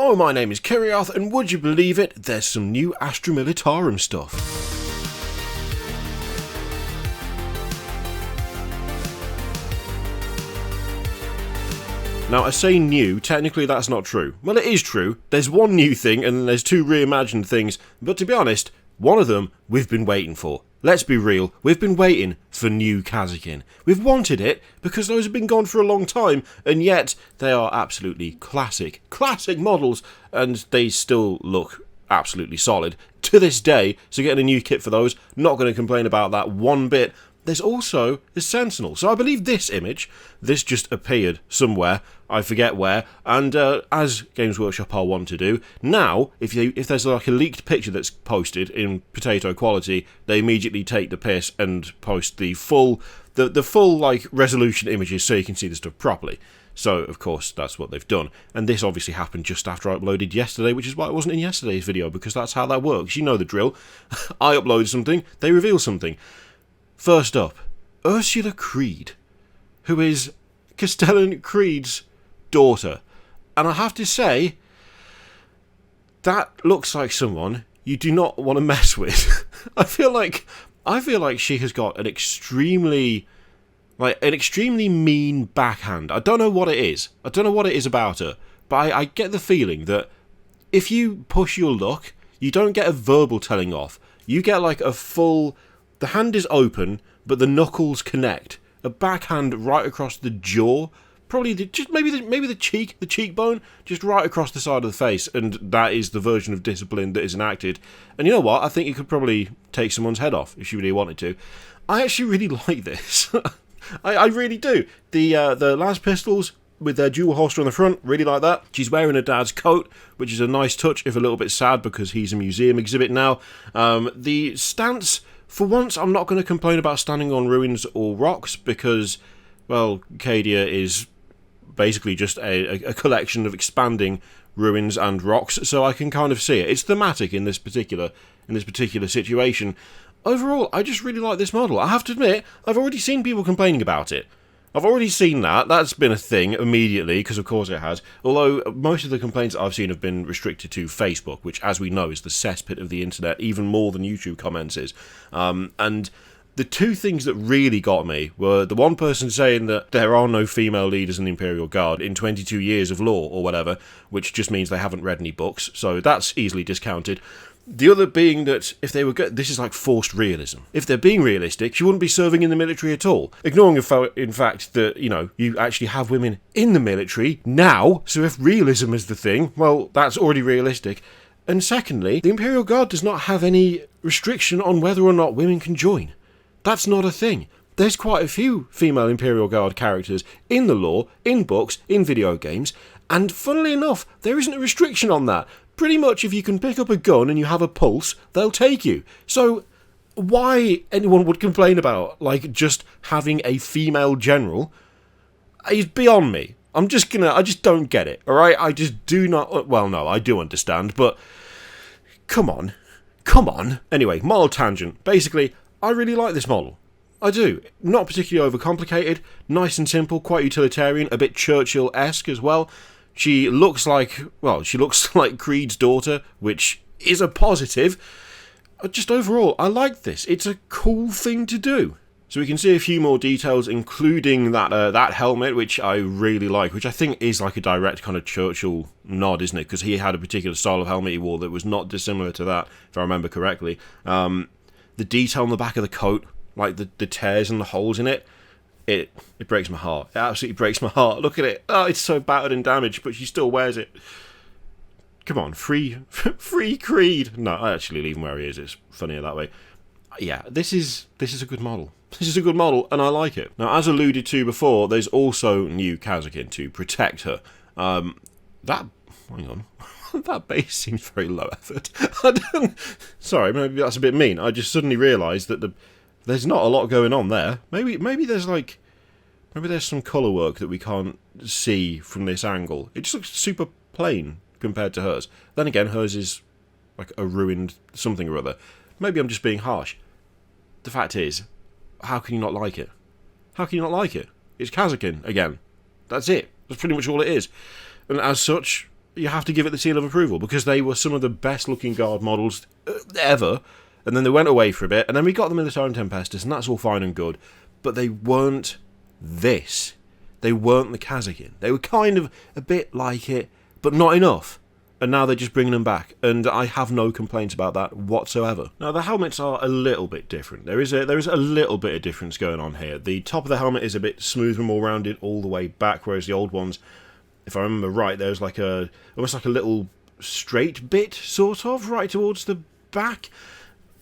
Hello, my name is Kiriath, and would you believe it, there's some new Astra Militarum stuff. Now, I say new, technically that's not true. Well, it is true. There's one new thing, and then there's two reimagined things, but to be honest, one of them we've been waiting for. Let's be real, we've been waiting for new KASRKIN. We've wanted it because those have been gone for a long time, and yet they are absolutely classic models, and they still look absolutely solid to this day. So getting a new kit for those, not going to complain about that one bit. There's also the Sentinel. So I believe this image, this just appeared somewhere, I forget where, and as Games Workshop are wont to do, now, if there's like a leaked picture that's posted in potato quality, they immediately take the piss and post the full like resolution images so you can see the stuff properly. So, of course, that's what they've done. And this obviously happened just after I uploaded yesterday, which is why it wasn't in yesterday's video, because that's how that works. You know the drill. I upload something, they reveal something. First up, Ursula Creed, who is Castellan Creed's daughter. And I have to say, that looks like someone you do not want to mess with. I feel like she has got an extremely mean backhand. I don't know what it is. I don't know what it is about her. But I get the feeling that if you push your luck, you don't get a verbal telling off. You get like a full... The hand is open, but the knuckles connect. A backhand right across the jaw. Probably maybe the cheekbone, just right across the side of the face, and that is the version of discipline that is enacted. And you know what? I think you could probably take someone's head off if you really wanted to. I actually really like this. I really do. The Las Pistols with their dual holster on the front, really like that. She's wearing her dad's coat, which is a nice touch, if a little bit sad because he's a museum exhibit now. The stance, for once, I'm not going to complain about standing on ruins or rocks because, well, Cadia is basically just a collection of expanding ruins and rocks, so I can kind of see it. It's thematic in this particular situation. Overall, I just really like this model. I have to admit, I've already seen people complaining about it. I've already seen that. That's been a thing immediately, because of course it has. Although most of the complaints I've seen have been restricted to Facebook, which, as we know, is the cesspit of the internet, even more than YouTube comments is. And the two things that really got me were the one person saying that there are no female leaders in the Imperial Guard in 22 years of lore, or whatever, which just means they haven't read any books, so that's easily discounted. The other being that if they were this is like forced realism. If they're being realistic, she wouldn't be serving in the military at all. Ignoring in fact that, you know, you actually have women in the military now, so if realism is the thing, well, that's already realistic. And secondly, the Imperial Guard does not have any restriction on whether or not women can join. That's not a thing. There's quite a few female Imperial Guard characters in the lore, in books, in video games, and funnily enough, there isn't a restriction on that. Pretty much if you can pick up a gun and you have a pulse, they'll take you. So why anyone would complain about, like, just having a female general is beyond me. I just don't get it, alright? I just do not... Well, no, I do understand, but... Come on. Anyway, mild tangent. Basically, I really like this model. I do. Not particularly overcomplicated, nice and simple, quite utilitarian, a bit Churchill-esque as well. She looks like Creed's daughter, which is a positive. Just overall, I like this. It's a cool thing to do. So we can see a few more details, including that helmet, which I really like, which I think is like a direct kind of Churchill nod, isn't it? Because he had a particular style of helmet he wore that was not dissimilar to that, if I remember correctly. The detail on the back of the coat, like the tears and the holes in it, it breaks my heart. It absolutely breaks my heart. Look at it. Oh, it's so battered and damaged, but she still wears it. Come on, free Creed. No, I actually leave him where he is. It's funnier that way. Yeah, this is a good model. This is a good model, and I like it. Now, as alluded to before, there's also new KASRKIN to protect her. Hang on. That base seems very low effort. Sorry, maybe that's a bit mean. I just suddenly realised that there's not a lot going on there. Maybe there's some colour work that we can't see from this angle. It just looks super plain compared to hers. Then again, hers is like a ruined something or other. Maybe I'm just being harsh. The fact is, how can you not like it? How can you not like it? It's KASRKIN again. That's it. That's pretty much all it is. And as such, you have to give it the seal of approval, because they were some of the best looking guard models ever, and then they went away for a bit, and then we got the Militarum Tempestus, and that's all fine and good, but they weren't this. They weren't the KASRKIN. They were kind of a bit like it, but not enough. And now they're just bringing them back, and I have no complaints about that whatsoever. Now, the helmets are a little bit different. There is a little bit of difference going on here. The top of the helmet is a bit smoother and more rounded all the way back, whereas the old ones, if I remember right, there's like almost like a little straight bit, sort of, right towards the back.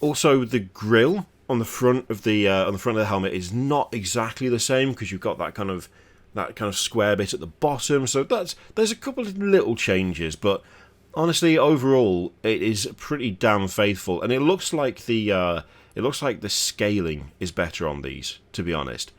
Also, the grille on the front of the helmet is not exactly the same, because you've got that kind of square bit at the bottom. So there's a couple of little changes, but honestly, overall, it is pretty damn faithful, and it looks like the scaling is better on these. To be honest,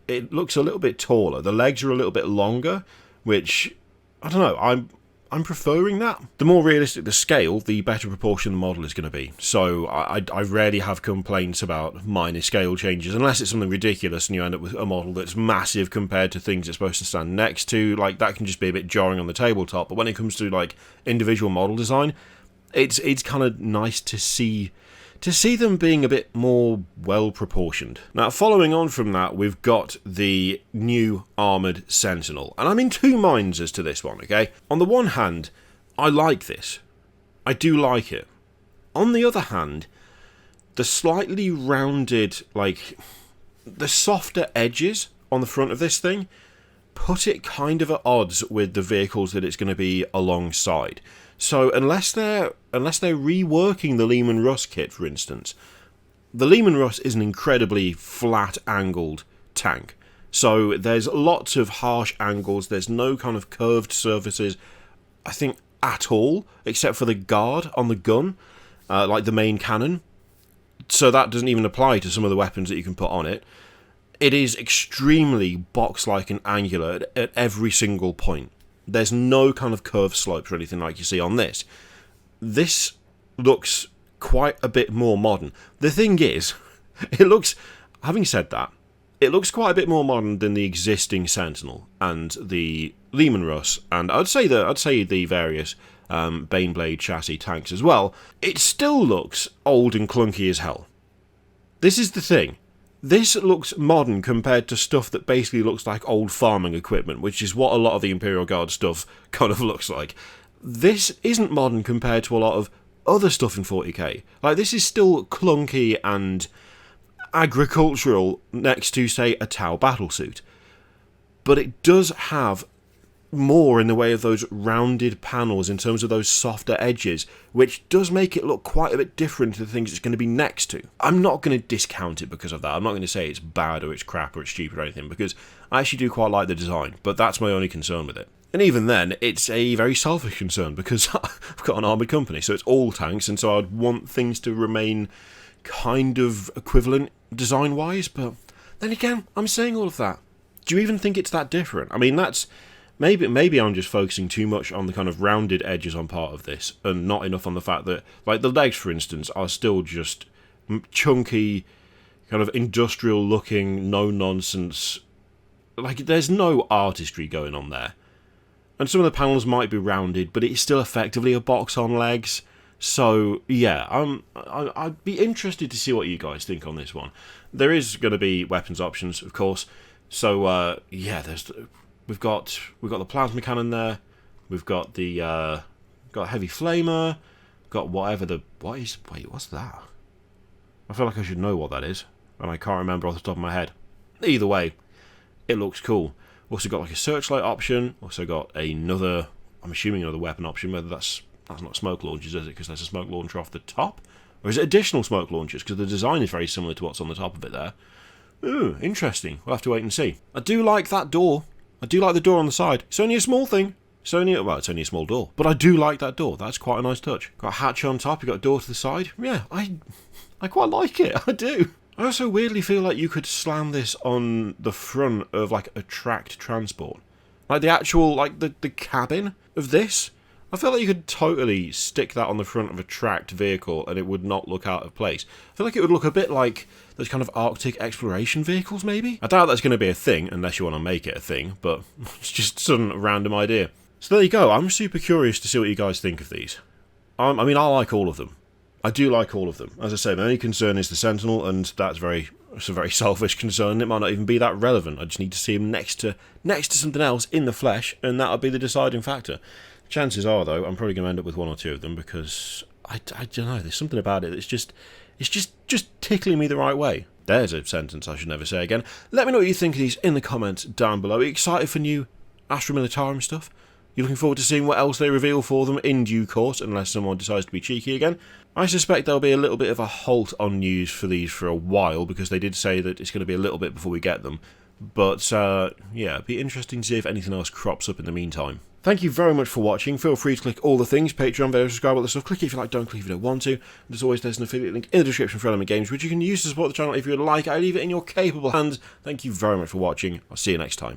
it looks a little bit taller. The legs are a little bit longer, which I don't know. I'm preferring that. The more realistic the scale, the better proportion the model is going to be. So I rarely have complaints about minor scale changes, unless it's something ridiculous and you end up with a model that's massive compared to things it's supposed to stand next to. Like, that can just be a bit jarring on the tabletop. But when it comes to like individual model design, it's kind of nice to see them being a bit more well proportioned. Now, following on from that, we've got the new armoured Sentinel, and I'm in two minds as to this one, okay? On the one hand, I like this. I do like it. On the other hand, the slightly rounded, like, the softer edges on the front of this thing put it kind of at odds with the vehicles that it's going to be alongside. So unless they're reworking the Lehman Russ kit, for instance, the Lehman Russ is an incredibly flat-angled tank. So there's lots of harsh angles. There's no kind of curved surfaces, I think, at all, except for the guard on the gun, like the main cannon. So that doesn't even apply to some of the weapons that you can put on it. It is extremely box-like and angular at every single point. There's no kind of curved slopes or anything like you see on this. This looks quite a bit more modern. The thing is, having said that, it looks quite a bit more modern than the existing Sentinel and the Lehman Russ, and I'd say the various Baneblade chassis tanks as well. It still looks old and clunky as hell. This is the thing. This looks modern compared to stuff that basically looks like old farming equipment, which is what a lot of the Imperial Guard stuff kind of looks like. This isn't modern compared to a lot of other stuff in 40k. Like, this is still clunky and agricultural next to, say, a Tau battlesuit. But it does have more in the way of those rounded panels in terms of those softer edges, which does make it look quite a bit different to the things it's going to be next to. I'm not going to discount it because of that. I'm not going to say it's bad or it's crap or it's stupid or anything, because I actually do quite like the design, but that's my only concern with it. And even then, it's a very selfish concern, because I've got an armoured company, so it's all tanks, and so I'd want things to remain kind of equivalent design-wise, but then again, I'm saying all of that. Do you even think it's that different? I mean, that's... Maybe I'm just focusing too much on the kind of rounded edges on part of this, and not enough on the fact that, like, the legs, for instance, are still just chunky, kind of industrial-looking, no-nonsense. Like, there's no artistry going on there. And some of the panels might be rounded, but it's still effectively a box on legs. So, yeah, I'd be interested to see what you guys think on this one. There is going to be weapons options, of course. So, yeah, We've got the plasma cannon there. We've got the got heavy flamer. Got what's that? I feel like I should know what that is, and I can't remember off the top of my head. Either way, it looks cool. Also got like a searchlight option. Also got another, I'm assuming another weapon option. Whether that's not smoke launchers, is it? Because there's a smoke launcher off the top, or is it additional smoke launchers? Because the design is very similar to what's on the top of it there. Ooh, interesting. We'll have to wait and see. I do like that door. I do like the door on the side. It's only a small thing. It's only a small door. But I do like that door. That's quite a nice touch. Got a hatch on top. You've got a door to the side. Yeah, I quite like it. I do. I also weirdly feel like you could slam this on the front of, like, a tracked transport. Like, the actual, like, the cabin of this. I feel like you could totally stick that on the front of a tracked vehicle and it would not look out of place. I feel like it would look a bit like those kind of Arctic exploration vehicles, maybe? I doubt that's going to be a thing, unless you want to make it a thing, but it's just some random idea. So there you go. I'm super curious to see what you guys think of these. I mean, I like all of them. I do like all of them. As I say, my only concern is the Sentinel, and it's a very selfish concern. It might not even be that relevant. I just need to see him next to something else in the flesh, and that'll be the deciding factor. Chances are, though, I'm probably going to end up with one or two of them because I don't know. There's something about it that's just tickling me the right way. There's a sentence I should never say again. Let me know what you think of these in the comments down below. Are you excited for new Astra Militarum stuff? You're looking forward to seeing what else they reveal for them in due course, unless someone decides to be cheeky again. I suspect there'll be a little bit of a halt on news for these for a while, because they did say that it's going to be a little bit before we get them. But, yeah, it'd be interesting to see if anything else crops up in the meantime. Thank you very much for watching. Feel free to click all the things, Patreon, video, subscribe, all the stuff. Click it if you like, don't click if you don't want to. And as always, there's an affiliate link in the description for Element Games, which you can use to support the channel if you would like. I leave it in your capable hands. Thank you very much for watching. I'll see you next time.